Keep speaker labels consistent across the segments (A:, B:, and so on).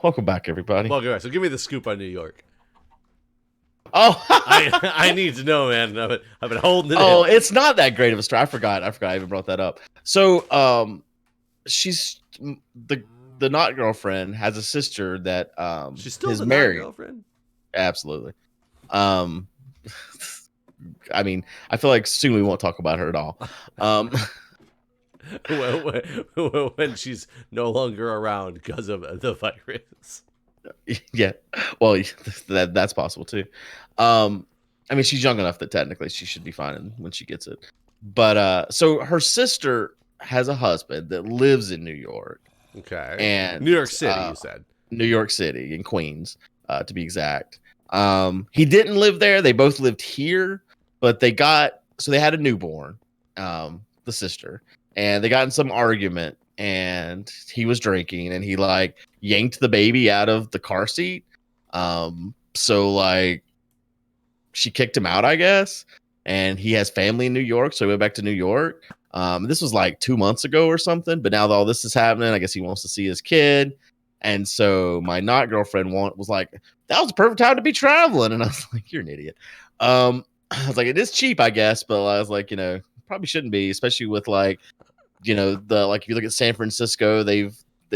A: Welcome back, everybody.
B: Well, okay, so give me the scoop on New York.
A: Oh,
B: I need to know, man. I've been holding it
A: oh,
B: in.
A: it's not that great of a story. I forgot. I even brought that up. So, she's the not girlfriend has a sister that
B: She's still
A: is
B: the not
A: married.
B: girlfriend.
A: Absolutely. Um, I mean, I feel like soon we won't talk about her at all. Um,
B: when she's no longer around because of the virus.
A: yeah. Well, that's possible too. I mean, she's young enough that technically she should be fine when she gets it. But so her sister has a husband that lives in New York,
B: Okay.
A: and
B: New York City, you said.
A: New York City in Queens, to be exact. He didn't live there. They both lived here, but they had a newborn, the sister, and they got in some argument, and he was drinking, and he like yanked the baby out of the car seat. So like she kicked him out, I guess, and he has family in New York, so he went back to New York. This was like 2 months ago or something, but now that all this is happening, I guess he wants to see his kid. And so my not girlfriend was like, that was the perfect time to be traveling. And I was like, you're an idiot. I was like, it is cheap, I guess, but I was like, probably shouldn't be, especially with like, if you look at San Francisco, they've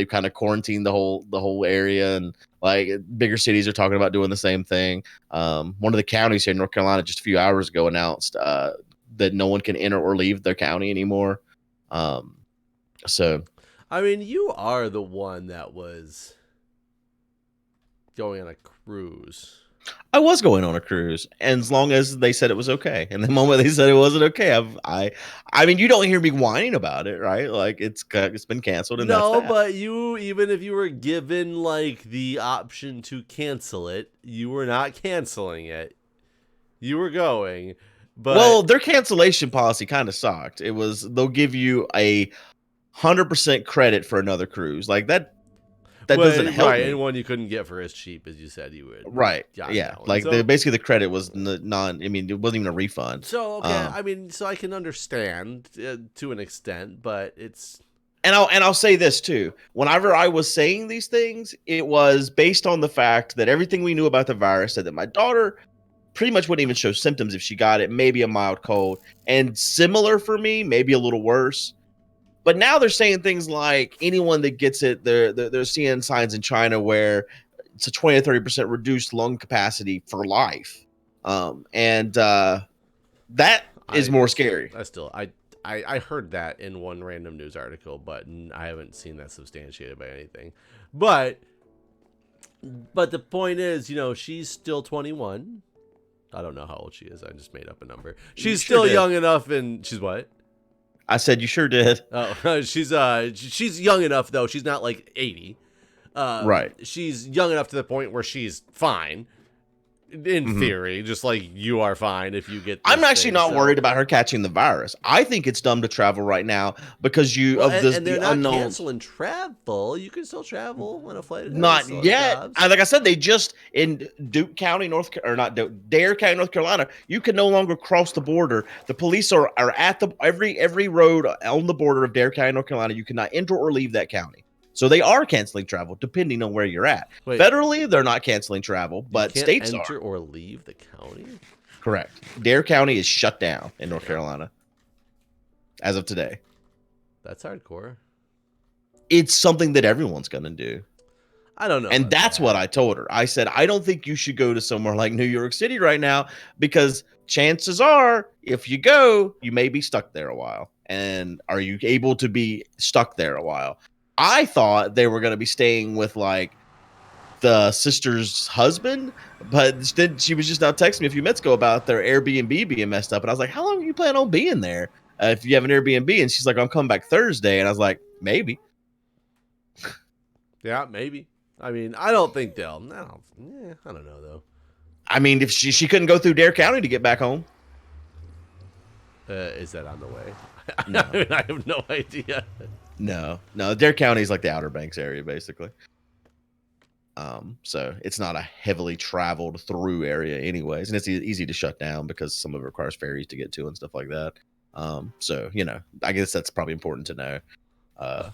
A: kind of quarantined the whole area, and like bigger cities are talking about doing the same thing. One of the counties here in North Carolina just a few hours ago announced that no one can enter or leave their county anymore. So
B: I mean, you are the one that was going on a cruise.
A: I was going on a cruise, and as long as they said it was okay, and the moment they said it wasn't okay, I mean, you don't hear me whining about it, right? Like it's been canceled, and
B: No,
A: that's that.
B: but even if you were given like the option to cancel it, you were not canceling it. You were going, but
A: Well, their cancellation policy kind of sucked. It was they'll give you 100% credit for another cruise, like that. That doesn't help
B: right,
A: me.
B: and one you couldn't get for as cheap as you said you would.
A: Right.
B: Got
A: Yeah.
B: that one.
A: Like
B: So,
A: basically the credit was non. I mean, it wasn't even a refund.
B: so okay, I mean, so I can understand to an extent, but it's
A: And I'll say this too. Whenever I was saying these things, it was based on the fact that everything we knew about the virus said that my daughter pretty much wouldn't even show symptoms if she got it, maybe a mild cold, and similar for me, maybe a little worse. But now they're saying things like anyone that gets it, they're seeing signs in China where it's a 20 to 30% reduced lung capacity for life. And that is more scary.
B: I heard that in one random news article, but I haven't seen that substantiated by anything. But the point is, she's still 21. I don't know how old she is. I just made up a number. She's still young enough, and she's what?
A: I said you sure did.
B: Oh, she's young enough though. She's not like 80.
A: Right.
B: She's young enough to the point where she's fine. In theory, just like you are fine if you get this
A: I'm actually
B: thing,
A: not worried about her catching the virus. I think it's dumb to travel right now because
B: and they're not
A: unknown.
B: canceling travel. You can still travel on a flight.
A: Not yet. Like I said, they just in Duke County, Dare County, North Carolina, you can no longer cross the border. The police are at every road on the border of Dare County, North Carolina. You cannot enter or leave that county. So they are canceling travel depending on where you're at.
B: Wait,
A: federally, they're not canceling travel, but states
B: enter
A: are.
B: or leave the county.
A: Correct. Dare County is shut down in North Carolina as of today.
B: That's hardcore.
A: It's something that everyone's going to do.
B: I don't know.
A: And that's what I told her. I said, I don't think you should go to somewhere like New York City right now because chances are if you go, you may be stuck there a while. And are you able to be stuck there a while? I thought they were going to be staying with like the sister's husband, but then she was just now texting me a few minutes ago about their Airbnb being messed up. And I was like, how long are you planning on being there if you have an Airbnb? And she's like, I'm coming back Thursday. And I was like, maybe.
B: Yeah, maybe. I mean, I don't think they'll. No, I don't know though.
A: I mean, if she couldn't go through Dare County to get back home.
B: Is that on the way?
A: No.
B: I mean, I have no idea.
A: No, Dare County is like the Outer Banks area, basically. So it's not a heavily traveled through area, anyways, and it's easy to shut down because some of it requires ferries to get to and stuff like that. So I guess that's probably important to know.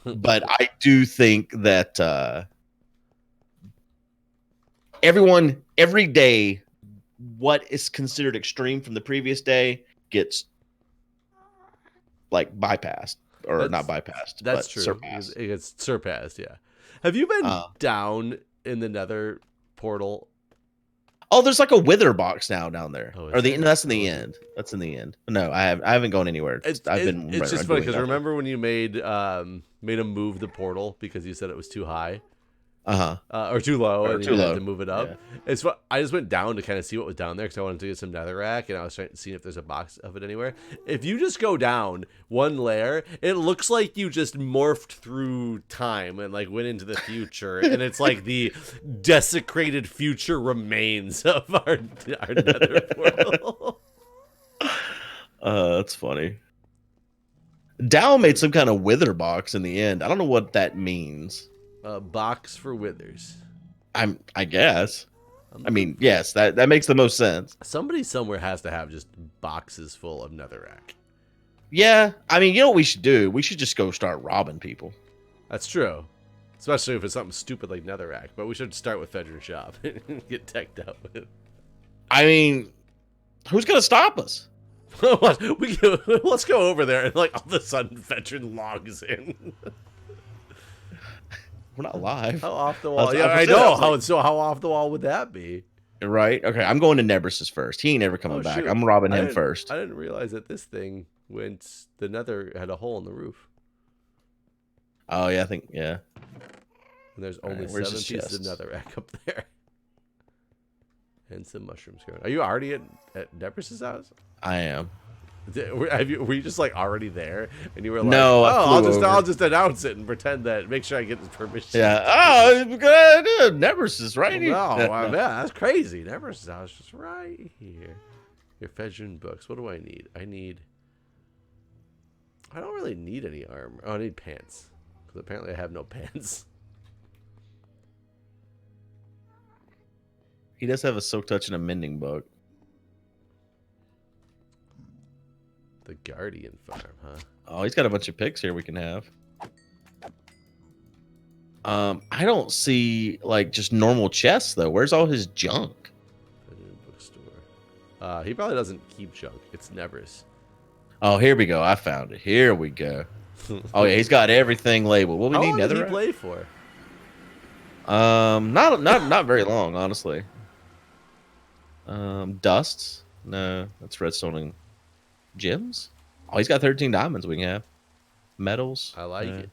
A: But I do think that everyone every day, what is considered extreme from the previous day gets like bypassed, or not bypassed,
B: That's
A: but
B: true. Because
A: surpassed.
B: it gets surpassed. Yeah. Have you been
A: Uh,
B: down in the Nether portal?
A: oh, there's like a wither box now down there,
B: Oh,
A: or
B: is
A: the
B: there?
A: that's in
B: Oh,
A: the
B: is it?
A: end. That's in the end. No, I haven't gone anywhere. I've been
B: It's just funny
A: doing
B: because
A: nothing.
B: remember when you made him move the portal because you said it was too high?
A: Uh-huh.
B: Or too low,
A: Or
B: and
A: too
B: you had to
A: low.
B: move it up.
A: Yeah.
B: It's what I just went down to kind of see what was down there because I wanted to get some netherrack, and I was trying to see if there's a box of it anywhere. If you just go down one layer, it looks like you just morphed through time and like went into the future, and it's like the desecrated future remains of our nether portal.
A: That's funny. Dow made some kind of wither box in the end. I don't know what that means.
B: Box for withers.
A: I guess.
B: I'm
A: I
B: looking.
A: mean, yes, that makes the most sense.
B: Somebody somewhere has to have just boxes full of netherrack.
A: Yeah, I mean, you know what we should do? We should just go start robbing people.
B: That's true. Especially if it's something stupid like netherrack. But we should start with Fedrin's shop and get teched out with it.
A: I mean, who's gonna stop us?
B: Let's go over there and like all of a sudden Fedrin logs in.
A: We're not live.
B: How off the wall?
A: I was
B: Yeah, I
A: saying,
B: know.
A: was like,
B: So how off the wall would that be?
A: right? Okay, I'm going to Nebras's first. He ain't ever coming back.
B: Shoot.
A: I'm robbing him
B: I
A: first.
B: didn't realize that this thing went. The nether had a hole in the roof.
A: Oh yeah, I think yeah.
B: And there's only
A: right, where's
B: 7
A: his
B: pieces of
A: chest?
B: netherrack up there. And some mushrooms growing. Are you already at Nebras's house?
A: I am.
B: Were you just like already there, and you were like,
A: No, I
B: "Oh,
A: flew over.
B: I'll just announce it and pretend that, make sure I get his permission."
A: Yeah. Oh, good idea. Nebras's right here.
B: No, man, that's crazy. Nebras's house just right here. Your Fedrin books. What do I need? I don't really need any armor. Oh, I need pants because apparently I have no pants.
A: He does have a silk touch and a mending book.
B: The Guardian farm, huh?
A: Oh, he's got a bunch of picks here we can have. I don't see like just normal chests though. Where's all his junk?
B: Fedrin bookstore. He probably doesn't keep junk. It's Nebras's.
A: Oh, here we go. I found it. Here we go. Oh yeah, he's got everything labeled. What we
B: How
A: need?
B: long did he
A: Netherrack?
B: play for?
A: Not very long, honestly. Dusts? No, that's redstone and gems. Oh, he's got 13 diamonds we can have. Metals.
B: I like it.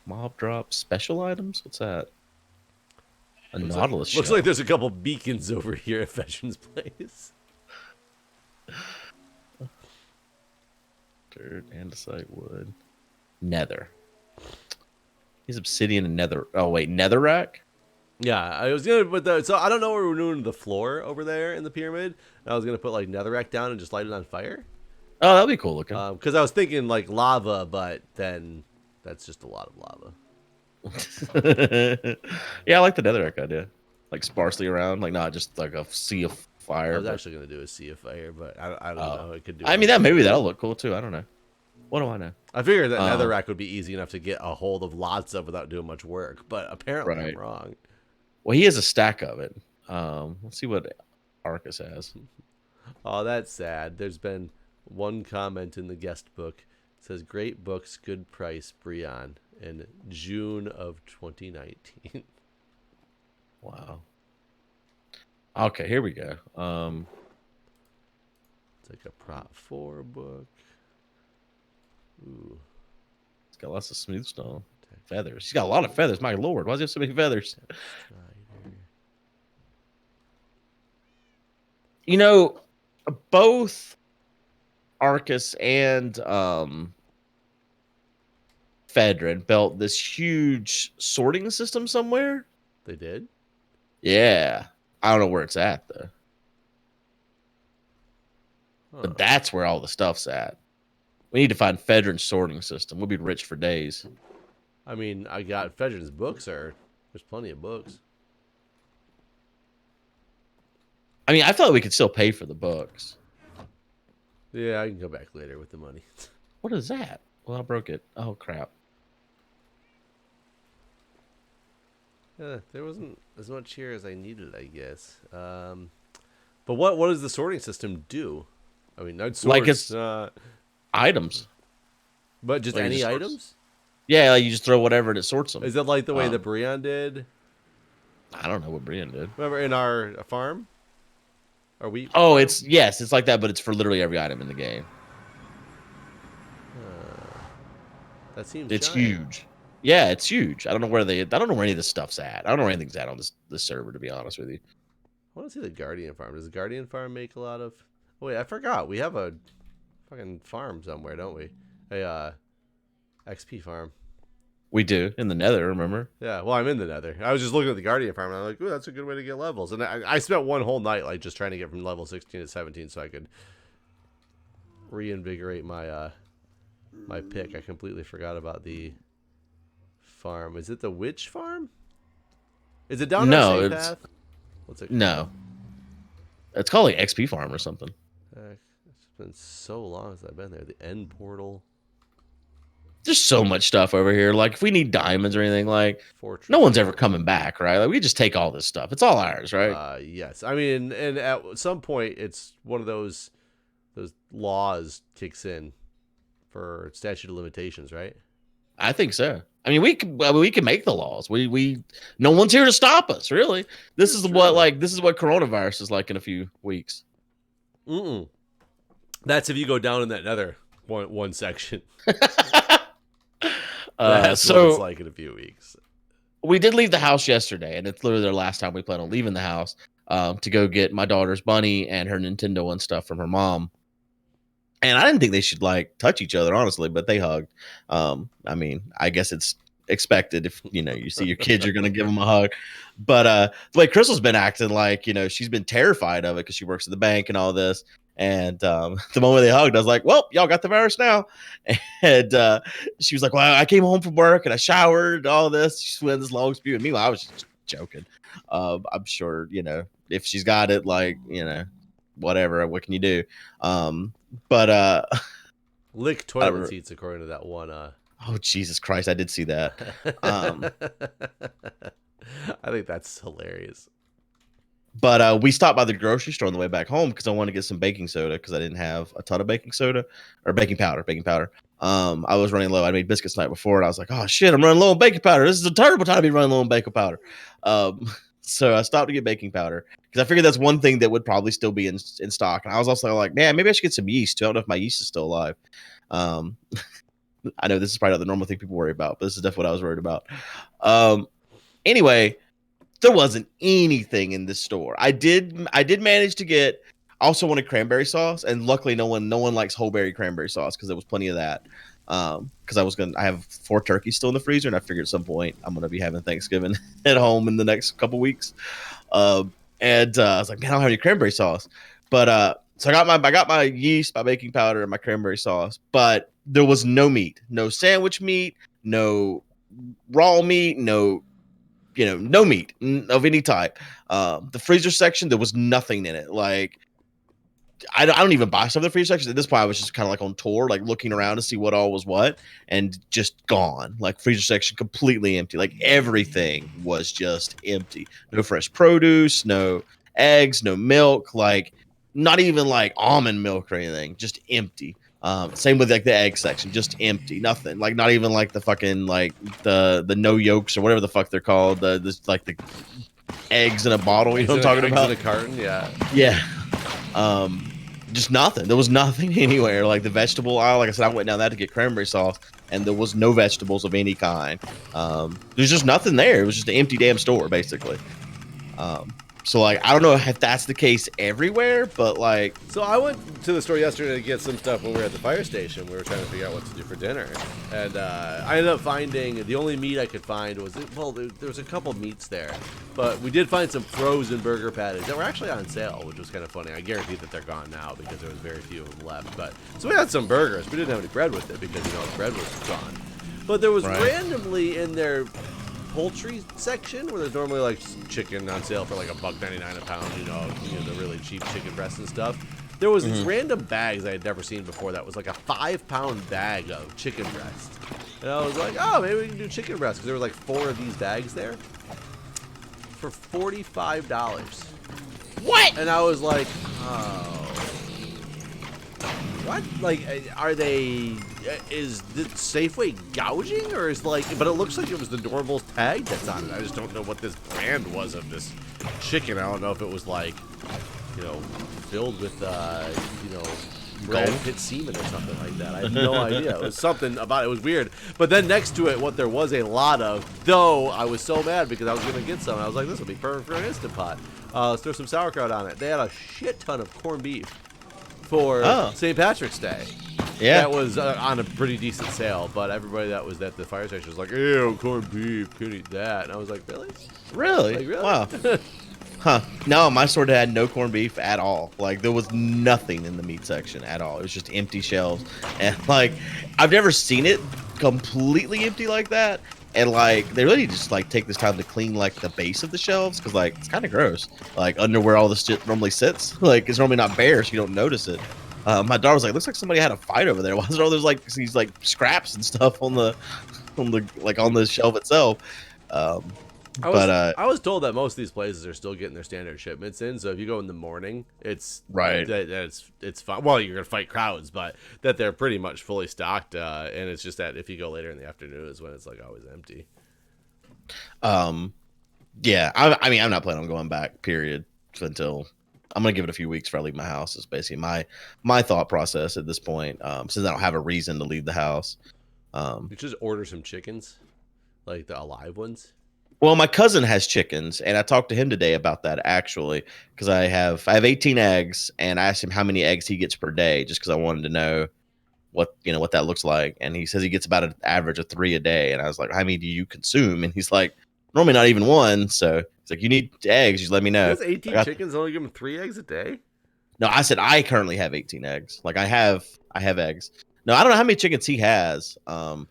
A: Mob drop. Special items? What's that? A
B: Looks
A: nautilus
B: Looks
A: shell.
B: like there's a couple beacons over here at Fedrin's place.
A: Dirt, andesite, wood. Nether. He's obsidian and nether. Oh, wait. Netherrack?
B: Yeah, I was gonna put the. So I don't know what we're doing to the floor over there in the pyramid. I was gonna put like netherrack down and just light it on fire.
A: Oh, that'd be cool looking.
B: Because I was thinking like lava, but then that's just a lot of lava.
A: Yeah, I like the netherrack idea. Like sparsely around, like not just like a sea of fire.
B: I was
A: but-
B: actually gonna do a sea of fire, but I don't know. It could do.
A: I mean, that maybe that'll look cool too. I don't know. What do I know?
B: I figured that netherrack would be easy enough to get a hold of lots of without doing much work, but apparently
A: Right.
B: I'm wrong.
A: Well, he has a stack of it. Let's see what Arcus has.
B: Oh, that's sad. There's been one comment in the guest book. It says, "Great books, good price, Brian," in June of 2019.
A: Wow. Okay, here we go.
B: It's like a Prop 4 book. Ooh.
A: It's got lots of smooth stone. Feathers. He's got a lot of feathers. My lord, why does he have so many feathers?
B: Strider.
A: You know, both Arcus and Fedrin built this huge sorting system somewhere.
B: They did?
A: Yeah. I don't know where it's at though.
B: Huh.
A: But that's where all the stuff's at. We need to find Fedrin's sorting system. We'll be rich for days.
B: I mean, I got Fedrin's books. There's plenty of books.
A: I mean, I thought we could still pay for the books.
B: Yeah, I can go back later with the money.
A: What is that? Well, I broke it. Oh, crap.
B: There wasn't as much here as I needed, I guess. But what does the sorting system do? I mean, not
A: Like
B: sorts,
A: it's items.
B: but just
A: Like it
B: any
A: just sorts.
B: items?
A: Yeah, like you just throw whatever and it sorts them.
B: Is that like the way the
A: Um,
B: Breon did?
A: I don't know what Brian did.
B: Remember in our farm? Our wheat
A: Oh,
B: farm?
A: it's like that, but it's for literally every item in the game.
B: That seems
A: It's
B: giant.
A: huge. Yeah, it's huge. I don't know where any of this stuff's at. I don't know where anything's at on this server, to be honest with you.
B: I want to see the Guardian farm. Does the Guardian farm make a lot of... Oh, wait, I forgot. We have a fucking farm somewhere, don't we? A XP farm.
A: We do in the Nether, remember?
B: Yeah, well, I'm in the Nether. I was just looking at the Guardian farm, and I'm like, ooh, that's a good way to get levels. And I spent one whole night like just trying to get from level 16 to 17 so I could reinvigorate my my pick. I completely forgot about the farm. Is it the witch farm? Is it down
A: No,
B: our same
A: it's
B: path? What's it?
A: no. It's called like XP Farm or something.
B: It's been so long since I've been there. The end portal.
A: There's so much stuff over here. Like if we need diamonds or anything, like
B: Fortress.
A: no one's ever coming back, right? Like we just take all this stuff. It's all ours, right?
B: Yes. I mean, and at some point, it's one of those laws kicks in for statute of limitations, right?
A: I think so. I mean, we can make the laws. No one's here to stop us, really. This is what coronavirus is like in a few weeks.
B: That's if you go down in that Nether one section. That's what it's like in a few weeks.
A: We did leave the house yesterday, and it's literally the last time we plan on leaving the house to go get my daughter's bunny and her Nintendo and stuff from her mom. And I didn't think they should like touch each other, honestly, but they hugged. I mean, I guess it's expected if you see your kids, you're gonna give them a hug. But the way Crystal's been acting, like she's been terrified of it because she works at the bank and all this. And the moment they hugged, I was like, "Well, y'all got the virus now." And she was like, "Well, I came home from work and I showered, all this." She went this long spew, and meanwhile, I was just joking. I'm sure if she's got it, like whatever. What can you do? But
B: lick toilet seats, according to that one.
A: Oh Jesus Christ! I did see that.
B: I think that's hilarious.
A: But we stopped by the grocery store on the way back home because I wanted to get some baking soda because I didn't have a ton of baking soda or baking powder. I was running low. I made biscuits the night before, and I was like, "Oh shit, I'm running low on baking powder. This is a terrible time to be running low on baking powder." So I stopped to get baking powder because I figured that's one thing that would probably still be in stock. And I was also like, "Man, maybe I should get some yeast too. I don't know if my yeast is still alive." I know this is probably not the normal thing people worry about, but this is definitely what I was worried about. Anyway, there wasn't anything in this store. I did manage to get. I also wanted cranberry sauce, and luckily no one likes whole berry cranberry sauce because there was plenty of that. Because I have 4 turkeys still in the freezer, and I figured at some point I'm gonna be having Thanksgiving at home in the next couple weeks. And I was like, man, I don't have any cranberry sauce. But so I got my yeast, my baking powder, and my cranberry sauce, but there was no meat, no sandwich meat, no raw meat, no meat of any type. The freezer section, there was nothing in it. Like I don't even buy stuff in the freezer section. At this point, I was just kind of like on tour, like looking around to see what all was what, and just gone. Like freezer section completely empty. Like everything was just empty. No fresh produce, no eggs, no milk. Like not even like almond milk or anything. Just empty. Same with like the egg section, just empty, nothing. Like not even like the fucking like the no yolks or whatever the fuck they're called. The eggs in a bottle. You know what I'm talking about?
B: In a carton, yeah.
A: Yeah. Just nothing. There was nothing anywhere. Like the vegetable aisle, like I said, I went down that to get cranberry sauce, and there was no vegetables of any kind. There's just nothing there. It was just an empty damn store, basically. So like I don't know if that's the case everywhere, but like
B: so I went to the store yesterday to get some stuff when we were at the fire station. We were trying to figure out what to do for dinner, and I ended up finding the only meat I could find was there was a couple meats there, but we did find some frozen burger patties that were actually on sale, which was kind of funny. I guarantee that they're gone now because there was very few of them left. But so we had some burgers. We didn't have any bread with it because the bread was gone. But there was randomly in their poultry section where there's normally like chicken on sale for like $1.99 a pound, the really cheap chicken breasts and stuff. There was these random bags I had never seen before that was like a 5-pound bag of chicken breast, and I was like, oh, maybe we can do chicken breast because there was like 4 of these bags there. for $45.
A: What?
B: And I was like, oh. What? Like, are they... Is the Safeway gouging? Or is like... But it looks like it was the normal tag that's on it. I just don't know what this brand was of this chicken. I don't know if it was like, you know, filled with, you know, Brad Pitt semen or something like that. I have no idea. It was something about it. It was weird. But then next to it, what there was a lot of, though I was so mad because I was going to get some. I was like, this will be perfect for an Instant Pot. Let's throw some sauerkraut on it. They had a shit ton of corned beef for St. Patrick's Day.
A: Yeah.
B: That was on a pretty decent sale, but everybody that was at the fire station was like, ew, corned beef, couldn't eat that. And I was like, really?
A: Really?
B: Like, really?
A: Wow. Huh. No, my store had no corned beef at all. Like, there was nothing in the meat section at all. It was just empty shelves. And, like, I've never seen it completely empty like that. And, like, they really just, like, take this time to clean, like, the base of the shelves. Because, like, it's kind of gross. Like, under where all this shit normally sits. Like, it's normally not bare, so you don't notice it. My daughter was like, looks like somebody had a fight over there. Why is it all there's, like, these, like, scraps and stuff on the shelf itself?
B: I was told that most of these places are still getting their standard shipments in. So if you go in the morning, it's
A: right.
B: It's fine. Well, you're gonna fight crowds, but that they're pretty much fully stocked. And it's just that if you go later in the afternoon is when it's like always empty.
A: Yeah. I mean, I'm not planning on going back. Period. Until I'm gonna give it a few weeks before I leave my house. Is basically my thought process at this point. Since I don't have a reason to leave the house.
B: You just order some chickens, like the alive ones.
A: Well, my cousin has chickens, and I talked to him today about that actually, because I have 18 eggs, and I asked him how many eggs he gets per day, just because I wanted to know what that looks like, and he says he gets about an average of 3 a day, and I was like, how many do you consume? And he's like, normally not even one. So he's like, you need eggs, just let me know.
B: He has 18 chickens, only give him 3 eggs a day.
A: No, I said I currently have 18 eggs. Like I have eggs. No, I don't know how many chickens he has.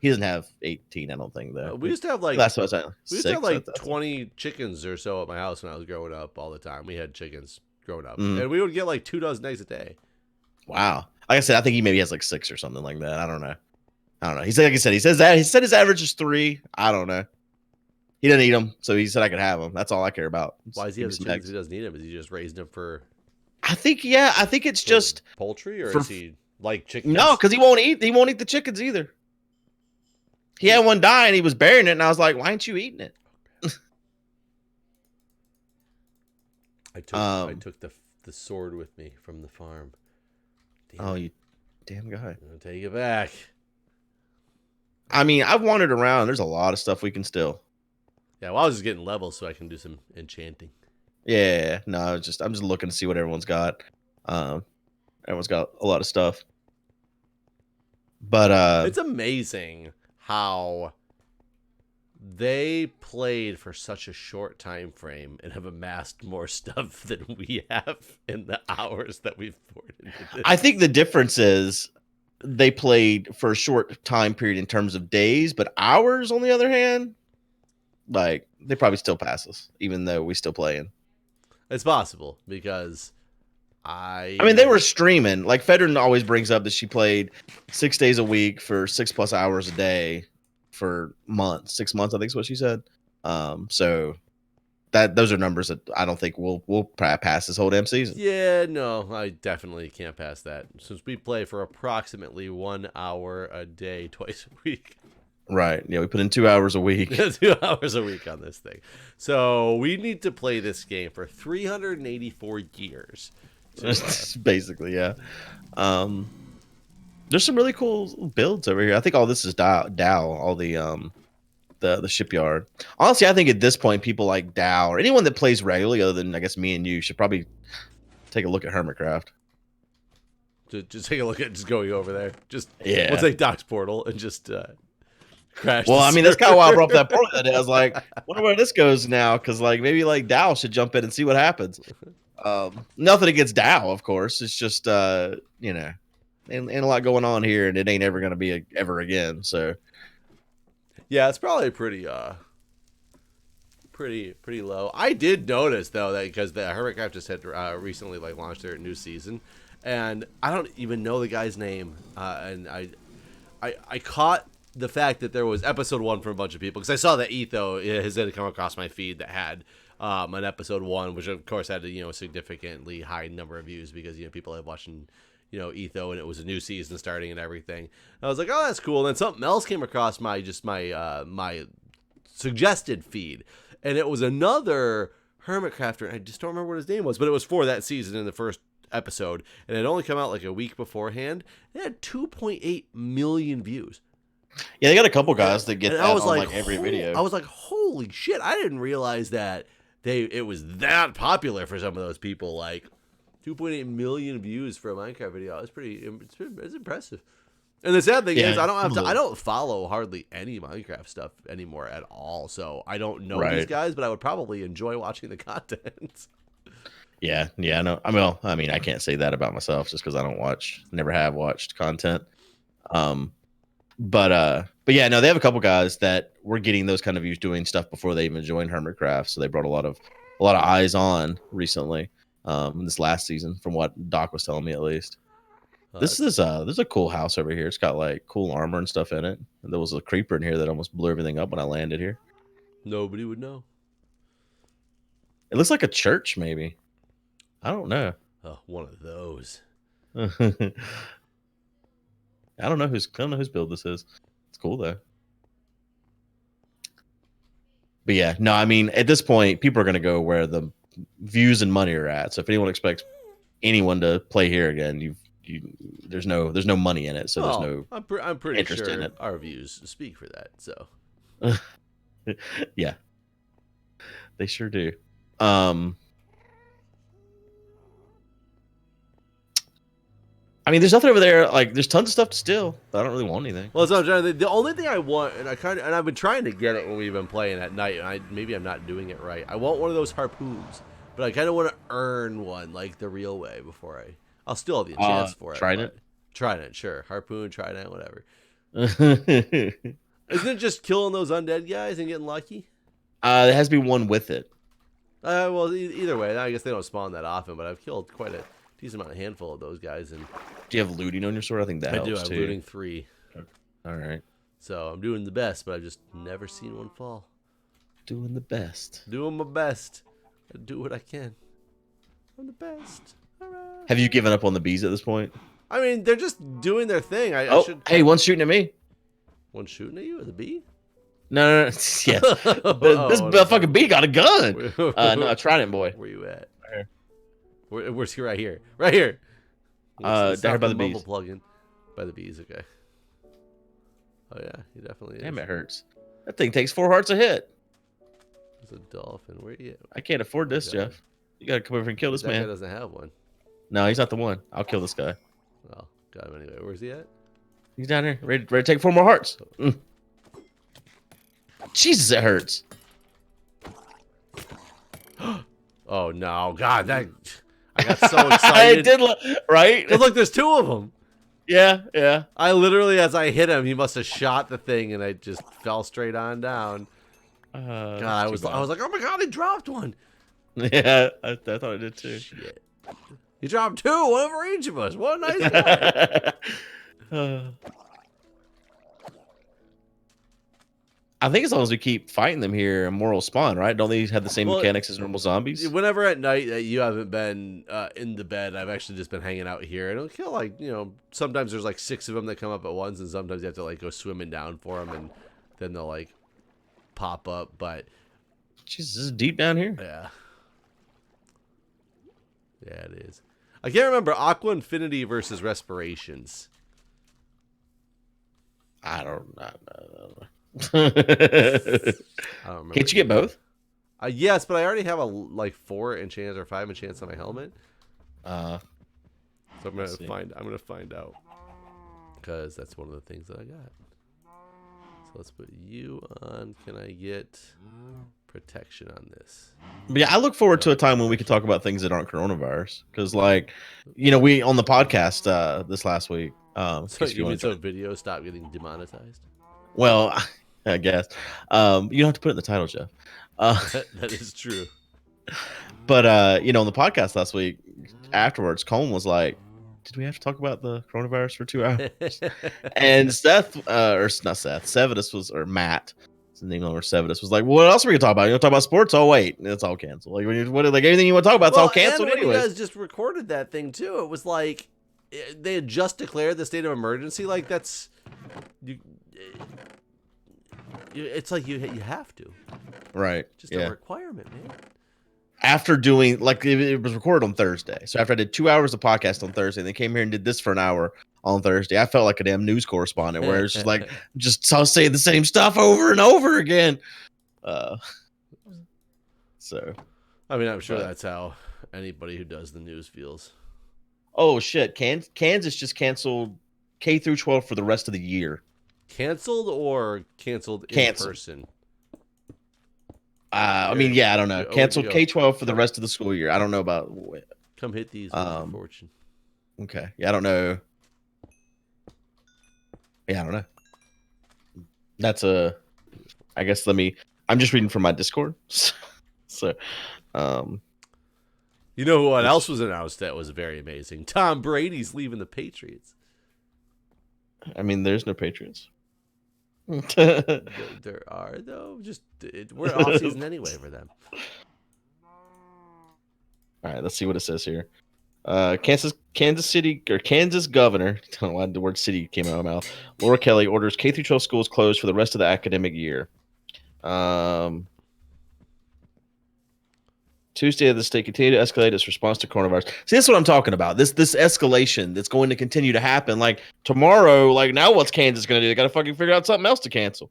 A: He doesn't have 18, I don't think, though.
B: We used to have like
A: that's what I was saying.
B: We used to have like 20 chickens or so at my house when I was growing up all the time. We had chickens growing up. And we would get like 2 dozen eggs a day.
A: Wow. Like I said, I think he maybe has like 6 or something like that. I don't know. He said, like I said, he said his average is 3. I don't know. He doesn't eat them, so he said I could have them. That's all I care about.
B: Why does he have the chickens? He doesn't eat them. Is he just raising them for?
A: I think it's just
B: poultry, or is he like chickens?
A: No, because he won't eat the chickens either. He had one die and he was burying it, and I was like, why aren't you eating it?
B: I took the sword with me from the farm.
A: Damn. You damn guy.
B: I'm gonna take it back.
A: I mean, I've wandered around. There's a lot of stuff we can steal.
B: Yeah, well, I was just getting levels so I can do some enchanting.
A: Yeah, no, I'm just looking to see what everyone's got. Everyone's got a lot of stuff. But
B: it's amazing how they played for such a short time frame and have amassed more stuff than we have in the hours that we've poured into this.
A: I think the difference is they played for a short time period in terms of days, but hours, on the other hand, like they probably still pass us, even though we still playing.
B: It's possible because I
A: mean, they were streaming. Like Fedrin always brings up that she played 6 days a week for 6+ hours a day for months, 6 months, I think is what she said. So those are numbers that I don't think we'll pass this whole damn season.
B: Yeah, no, I definitely can't pass that since we play for approximately 1 hour a day, twice a week.
A: Right. Yeah, we put in 2 hours a week.
B: 2 hours a week on this thing. So we need to play this game for 384 years.
A: Basically, yeah. There's some really cool builds over here. I think all this is Dow, all the shipyard. Honestly, I think at this point, people like Dow or anyone that plays regularly, other than I guess me and you, should probably take a look at Hermitcraft.
B: Just take a look at just going over there.
A: We'll
B: take Doc's portal and just crash.
A: Well, I mean, that's kind of why I brought up that portal that day. I was like, wonder where this goes now, because like maybe like Dow should jump in and see what happens. Nothing against Dow, of course. It's just ain't a lot going on here, and it ain't ever gonna be ever again. So
B: yeah, it's probably pretty low. I did notice though that because the Hermitcraft just had recently like launched their new season, and I don't even know the guy's name, and I caught the fact that there was episode 1 for a bunch of people because I saw that Etho has had come across my feed that had on episode 1, which of course had a significantly high number of views because people have watching Etho, and it was a new season starting and everything. And I was like, oh, that's cool. And then something else came across my suggested feed, and it was another hermit crafter. I just don't remember what his name was, but it was for that season in the first episode, and it had only come out like a week beforehand. It had 2.8 million views.
A: Yeah, they got a couple guys that get
B: and
A: that
B: I was
A: on
B: like,
A: every video.
B: I was like, holy shit! I didn't realize that it was that popular for some of those people. Like 2.8 million views for a Minecraft video. It's impressive. And the sad thing is, I don't follow hardly any Minecraft stuff anymore at all. So I don't know these guys, but I would probably enjoy watching the content.
A: Yeah, no. I mean, I can't say that about myself just because I never have watched content. But yeah, no, they have a couple guys that were getting those kind of views doing stuff before they even joined Hermitcraft. So they brought a lot of eyes on recently. This last season, from what Doc was telling me at least. There's a cool house over here. It's got like cool armor and stuff in it. And there was a creeper in here that almost blew everything up when I landed here. Nobody
B: would know.
A: It looks like a church, maybe. I don't know.
B: Oh, one of those.
A: I don't know whose build this is. It's cool though. But yeah, no, I mean, at this point, people are gonna go where the views and money are at. So if anyone expects anyone to play here again, there's no money in it, so there's no.
B: I'm pretty interest sure in it. Our views speak for that. So.
A: Yeah, they sure do. I mean, there's nothing over there. Like, there's tons of stuff to steal, but I don't really want anything.
B: Well, so the only thing I want, and I've been trying to get it when we've been playing at night, and maybe I'm not doing it right. I want one of those harpoons, but I kind of want to earn one like the real way before I'll still have the chance for it. Trident, sure. Harpoon, trident, whatever. Isn't it just killing those undead guys and getting lucky?
A: There has to be one with it.
B: Well, either way, I guess they don't spawn that often, but I've killed quite a decent handful of those guys. And
A: do you have looting on your sword? I think that helps too. I do.
B: I'm looting 3.
A: All right.
B: So I'm doing the best, but I've just never seen one fall.
A: Doing the best.
B: Doing my best. I do what I can. I'm the best. All right.
A: Have you given up on the bees at this point?
B: I mean, they're just doing their thing.
A: Hey, one's shooting at me.
B: One's shooting at you with a bee?
A: No. Yeah. This fucking bee got a gun. No, a trident boy.
B: Where you at?
A: Right here.
B: Where's he? Right here. Right here.
A: Down here by the bees.
B: Plug-in. By the bees, okay. Oh, yeah, he definitely is.
A: Damn, it hurts. That thing takes 4 hearts a hit.
B: There's a dolphin. Where are you at?
A: I can't afford this, Jeff. You gotta come over and kill this man.
B: That guy doesn't have one.
A: No, he's not the one. I'll kill this guy.
B: Well, got him anyway. Where's he at?
A: He's down here, ready to take 4 more hearts. Jesus, it hurts.
B: Oh no, God, I got so excited.
A: I did, right?
B: Look, there's 2 of them.
A: Yeah.
B: I literally, as I hit him, he must have shot the thing, and I just fell straight on down. God, I was like, oh my God, he dropped one.
A: Yeah, I thought I did too.
B: Shit. He dropped 2, one over each of us. What a nice guy.
A: I think as long as we keep fighting them here, more will spawn, right? Don't they have the same mechanics as normal zombies?
B: Whenever at night that you haven't been in the bed, I've actually just been hanging out here. And it'll kill, like, sometimes there's like 6 of them that come up at once, and sometimes you have to like go swimming down for them, and then they'll like pop up. But
A: Jesus, this is deep down here.
B: Yeah, it is. I can't remember Aqua Infinity versus Respirations.
A: I don't know.
B: I don't remember.
A: Can't you get both?
B: Yes, but I already have a 4 enchants or 5 enchants on my helmet. So I'm gonna find out, because that's one of the things that I got. So let's put you on. Can I get protection on this?
A: But yeah, I look forward to a time when we can talk about things that aren't coronavirus, because we on the podcast this last week.
B: So videos stop getting demonetized?
A: Well, I guess you don't have to put it in the title, Jeff.
B: That is true.
A: But on the podcast last week, afterwards, Colin was like, "Did we have to talk about the coronavirus for 2 hours?" And Severus Matt So Neil number 7 was like, well, what else are we gonna talk about? You want to talk about sports? Oh wait, it's all canceled. Like like anything you want to talk about, it's all canceled
B: and when
A: anyway.
B: you guys just recorded that thing too, it was like they had just declared the state of emergency. Like that's it's like you have to,
A: right?
B: Just a requirement, man.
A: After doing like it was recorded on Thursday, so after I did 2 hours of podcast on Thursday, and they came here and did this for an hour on Thursday, I felt like a damn news correspondent where it's just like I'll say the same stuff over and over again. So,
B: I mean, I'm sure that's how anybody who does the news feels.
A: Oh shit! Kansas just canceled K through 12 for the rest of the year.
B: Canceled or canceled in person?
A: I mean, yeah, I don't know. Canceled K-12 for the rest of the school year. I don't know about.
B: Come hit these with your fortune.
A: Okay. Yeah, I don't know. Yeah, I don't know. That's I guess I'm just reading from my Discord. So,
B: you know what else was announced that was very amazing? Tom Brady's leaving the Patriots.
A: I mean, there's no Patriots.
B: There are though. We're off season anyway for them.
A: All right, let's see what it says here. Kansas City or Kansas governor. I don't know why the word city came out of my mouth. Laura Kelly orders K through 12 schools closed for the rest of the academic year. Tuesday, the state continued to escalate its response to coronavirus. See, that's what I'm talking about. This escalation that's going to continue to happen. Like tomorrow, like now, what's Kansas going to do? They got to fucking figure out something else to cancel.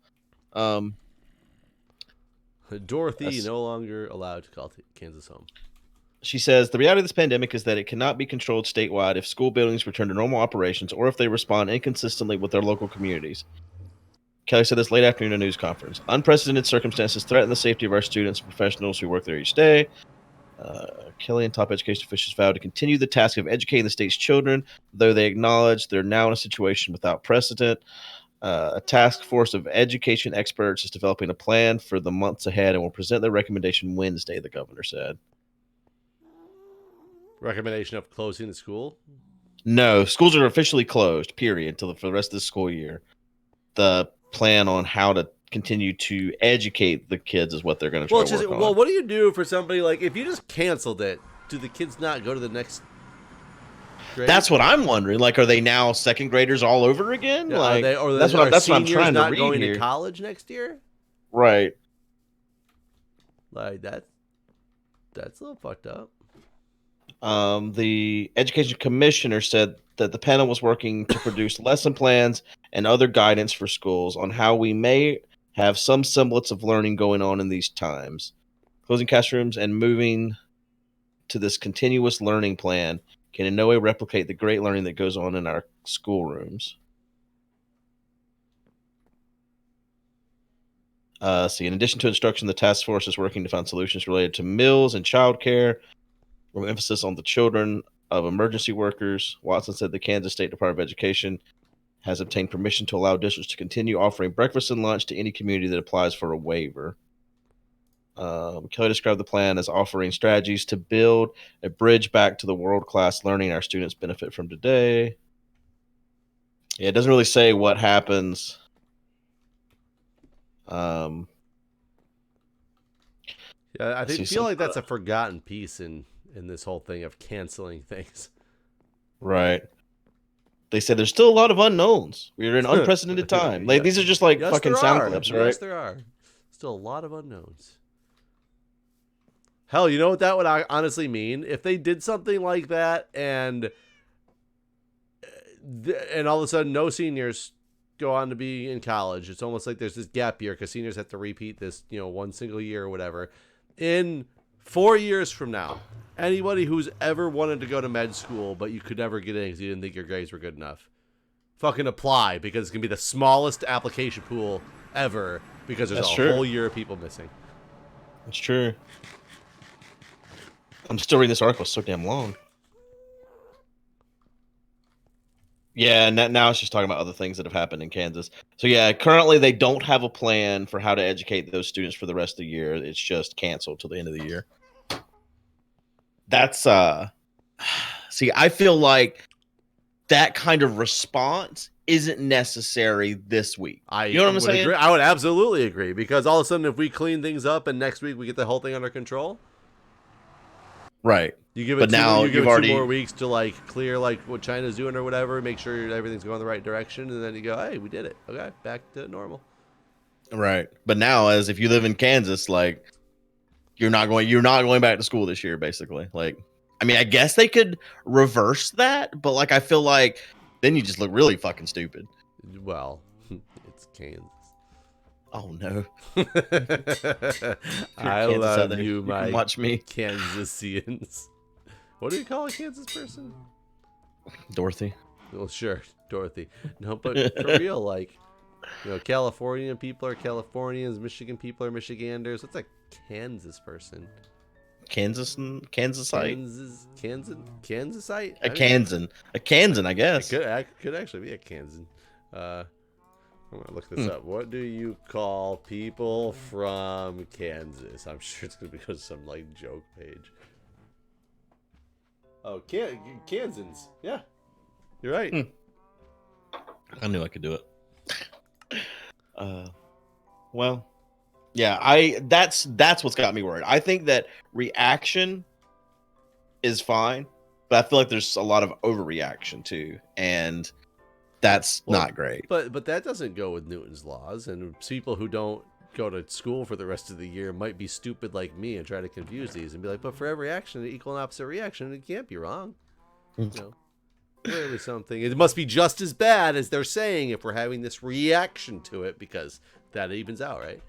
B: Dorothy no longer allowed to call Kansas home.
A: She says the reality of this pandemic is that it cannot be controlled statewide if school buildings return to normal operations or if they respond inconsistently with their local communities. Kelly said this late afternoon at a news conference. Unprecedented circumstances threaten the safety of our students and professionals who work there each day. Kelly and top education officials vowed to continue the task of educating the state's children, though they acknowledge they're now in a situation without precedent. A task force of education experts is developing a plan for the months ahead and will present their recommendation Wednesday, the governor said.
B: Recommendation of closing the school?
A: No, schools are officially closed, period, for the rest of the school year. The plan on how to continue to educate the kids is what they're going to try to work on.
B: Well, what do you do for somebody like if you just canceled it? Do the kids not go to the next grade?
A: That's what I'm wondering. Like, are they now second graders all over again?
B: Yeah,
A: like,
B: that's what I'm trying to read going here. To college next year,
A: right?
B: Like that's a little fucked up.
A: The education commissioner said that the panel was working to produce lesson plans and other guidance for schools on how we may have some semblance of learning going on in these times. Closing classrooms and moving to this continuous learning plan can in no way replicate the great learning that goes on in our schoolrooms. See, in addition to instruction, the task force is working to find solutions related to meals and childcare, with emphasis on the children of emergency workers. Watson said the Kansas State Department of Education has obtained permission to allow districts to continue offering breakfast and lunch to any community that applies for a waiver. Kelly described the plan as offering strategies to build a bridge back to the world-class learning our students benefit from today. Yeah, it doesn't really say what happens.
B: Yeah, I feel like that's a forgotten piece in this whole thing of canceling things.
A: Right. They said there's still a lot of unknowns. We're in unprecedented time. Like these are just like fucking sound clips, right?
B: Yes, there are. Still a lot of unknowns. Hell, you know what that would honestly mean? If they did something like that and all of a sudden no seniors go on to be in college. It's almost like there's this gap year because seniors have to repeat this, one single year or whatever. In 4 years from now, anybody who's ever wanted to go to med school but you could never get in because you didn't think your grades were good enough, fucking apply because it's going to be the smallest application pool ever because there's whole year of people missing.
A: That's true. I'm still reading this article. It's so damn long. Yeah, and now it's just talking about other things that have happened in Kansas. So yeah, currently they don't have a plan for how to educate those students for the rest of the year. It's just canceled till the end of the year. That's see, I feel like that kind of response isn't necessary this week. You know what I'm saying?
B: Agree. I would absolutely agree, because all of a sudden, if we clean things up and next week we get the whole thing under control,
A: right?
B: You give it
A: but now
B: you give
A: you've
B: it
A: already
B: 2 more weeks to like clear like what China's doing or whatever, make sure everything's going the right direction, and then you go, hey, we did it. Okay, back to normal.
A: right. But now, as if you live in Kansas, like you're not going back to school this year, basically. Like, I mean, I guess they could reverse that, but like I feel like then you just look really fucking stupid.
B: Well, it's Kansas.
A: Oh no!
B: I love you,
A: you
B: my
A: can watch me,
B: Kansasians. What do you call a Kansas person?
A: Dorothy.
B: Well, sure, Dorothy. No, but for real, like, California people are Californians, Michigan people are Michiganders. What's a Kansas person?
A: Kansasite.
B: Kansasite.
A: A Kansan, I guess.
B: It could actually be a Kansan. I'm gonna look this up. What do you call people from Kansas? I'm sure it's gonna be some like joke page. Oh, Kansans. Yeah, you're right.
A: I knew I could do it. Well, yeah. That's what's got me worried. I think that reaction is fine, but I feel like there's a lot of overreaction too, and that's not great.
B: But that doesn't go with Newton's laws, and people who don't go to school for the rest of the year might be stupid like me and try to confuse these and be like, but for every action, an equal and opposite reaction, it can't be wrong. Clearly something. It must be just as bad as they're saying if we're having this reaction to it, because that evens out, right?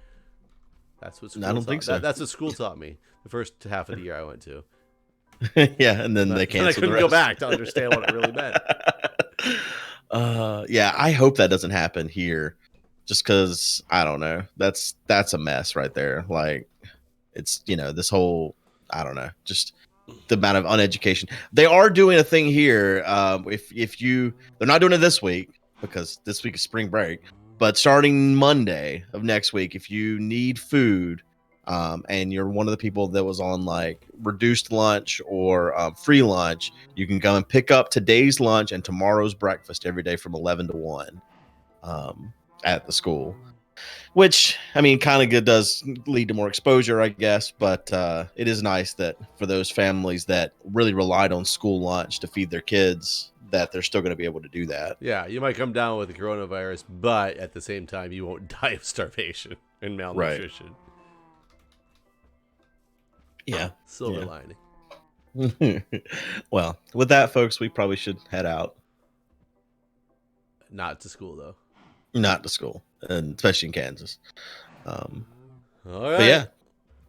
B: That's what school
A: I don't think so.
B: That's what school taught me the first half of the year I went to.
A: Yeah, and then they canceled.
B: I couldn't go back to understand what it really meant.
A: Yeah, I hope that doesn't happen here, just because I don't know. That's a mess right there. Like, it's this whole, I don't know, just the amount of uneducation. They are doing a thing here. They're not doing it this week because this week is spring break, but starting Monday of next week, if you need food, and you're one of the people that was on like reduced lunch or free lunch, you can go and pick up today's lunch and tomorrow's breakfast every day from 11 to 1 at the school, which I mean kind of does lead to more exposure, I guess, but it is nice that for those families that really relied on school lunch to feed their kids, that they're still going to be able to do that.
B: Yeah, you might come down with the coronavirus, but at the same time you won't die of starvation and malnutrition. Right.
A: Yeah.
B: Silver lining.
A: Well, with that, folks, we probably should head out.
B: Not to school, though.
A: Not to school, and especially in Kansas.
B: All right.
A: But yeah,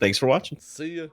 A: thanks for watching.
B: See ya.